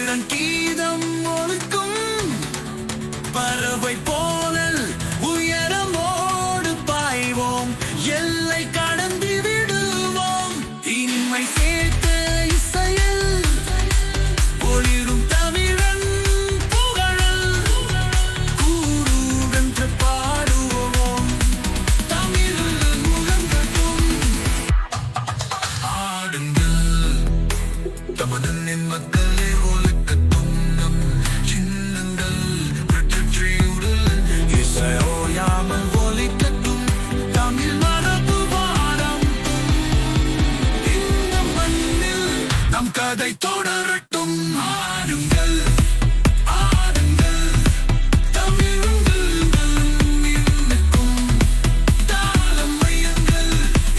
தமிழன் கீதம் ஒழுக்கும் பறவை போனல் உயரமோடு பாய்வோம், எல்லை கடந்து விடுவோம். இனிமை சேர்த்த இசையில் ஒளிரும் தமிழன் புகழல் கூறுகின்ற பாடுவோம். தமிழ் முழங்கட்டும், ஆடுங்கள் தமிழனின் மக்களே ஒழுக்கட்டும். நம் சின்னங்கள் வெற்றியுடல் இசையோயாமல் ஒலிக்கட்டும். தமிழ் மரபு வாரம் இந்த மண்ணில் நம் கதை தொடரட்டும். ஆடுங்கள் ஆடுங்கள் தமிழுங்கள் இன்னுக்கும் தாளம் மையங்கள்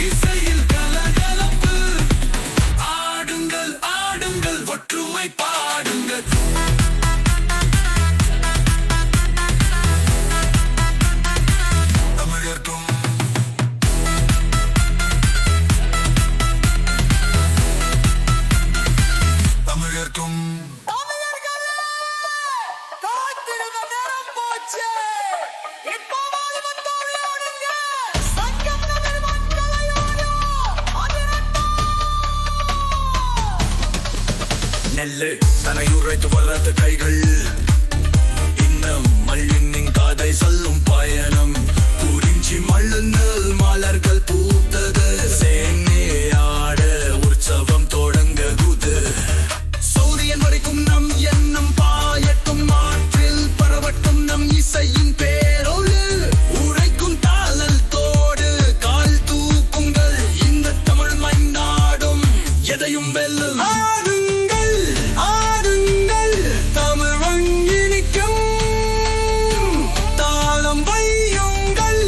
இசையில் கலகலப்பு. ஆடுங்கள் ஆடுங்கள் ஒற்றுமை பாடுங்கள். தமிழர்க்கும் தமிழர்க்கும் தமிழர்களே, காத்திருந்த நேரம் போச்சு. இப்போவாது வந்து விளையாடுங்க. சங்கம் நகர் மக்களையோடு அதிரட்டும். நெல்லு தனையுரைத்து வளர்த்த கைகள் இன்னும் மல்லின் கதை சொல்லும் பயணம். குறிஞ்சி மல்லுநல் மலர்கள் பூத்தது, சேனையாட உற்சவம் தொடங்குது. சூரியன் வரைக்கும் நம் எண்ணம் பாயட்டும், ஆற்றில் பரவட்டும் நம் இசையின் பேரொளி. உரைக்கும் தாளல் தோடு கால் தூக்குங்கள், இந்த தமிழ் மண்ணாடும் எதையும் வெல்லும். ஆடுங்கள் ஆடுங்கள் தமிழ் இனிக்கும் தாளம் வையுங்கள்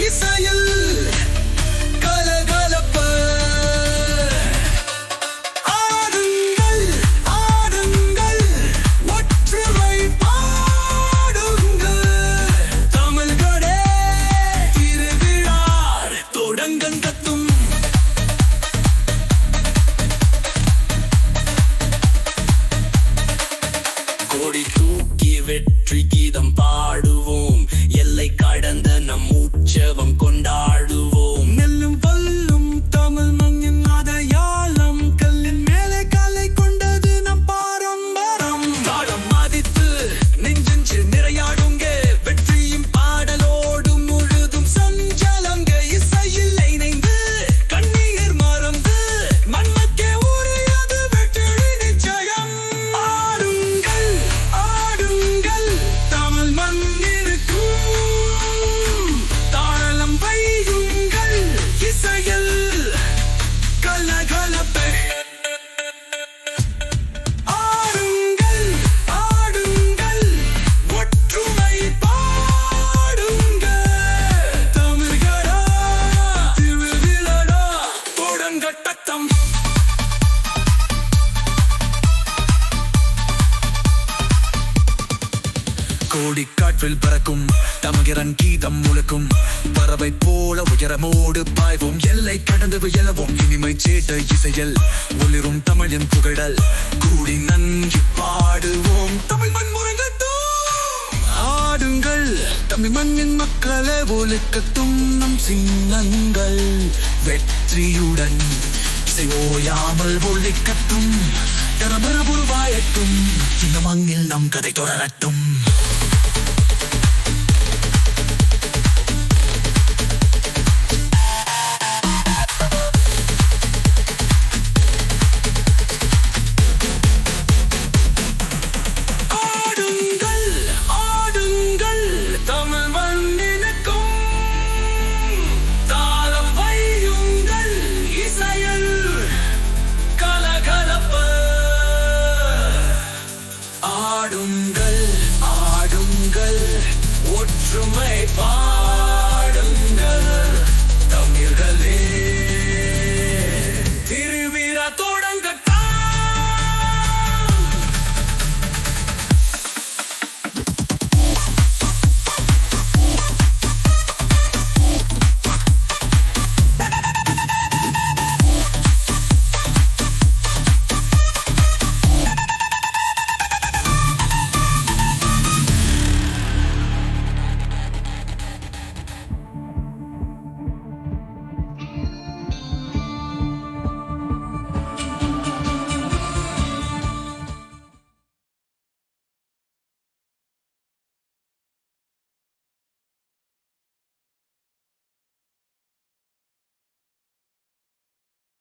இசையில் கலகலப்பு. ஆடுங்கள் ஆடுங்கள் ஒற்றுமை பாடுங்கள். தமிழ்களே திருவிழா தொடங்கட்டும். கொடி தூக்கி வெற்றி கீதம் பாடுவோம், எல்லை கடந்த நம் உற்சவம் கொண்டாடுவோம். நெல்லும் பல்லும் தமிழ் மண்ணின் அடையாளம், கல்லின் மேலே கலை கொண்டது நம் பாரம்பரம். தாளம் மதித்து நெஞ்சென்று நிறையாடுங்க, வெற்றியும் பாடலோடு முழுதும் சஞ்சலங்க. இசையில் இணைந்து கண்ணீர் மறந்து மண்ணுக்கே உரியது வெற்றி நிச்சயம். ஆடுங்கள் ஆடுங்கள் தமிழ் மண்ணிற்கும் தாளம் வையுங்கள் இசையில் கலகலப்பே. ஆடுங்கள் ஆடுங்கள் ஒற்றுமை பாடுங்க. தமிழ்களா திருவிழா தொடங்கட்டும். கோடி காற்றில் பறக்கும் தமிழன் கீதம் முழக்கும், பறவை போல உயரமோடு பாய்வோம், எல்லை கடந்து வியலவோம். இனிமை சேட்ட இசையில் ஒளிரும் தமிழின் புகழல் கூடி நன்றி பாடுவோம். தமிழ் மண் முழங்கட்டும். ஆடுங்கள் தமிழ் மண்ணின் மக்களே ஒழுக்கட்டும். நம் சின்னங்கள் வெற்றியுடன் இசை ஓயாமல் ஒழிக்கட்டும். தரமரபுருவாயட்டும், இந்த மண்ணில் நம் கதை தொடரட்டும்.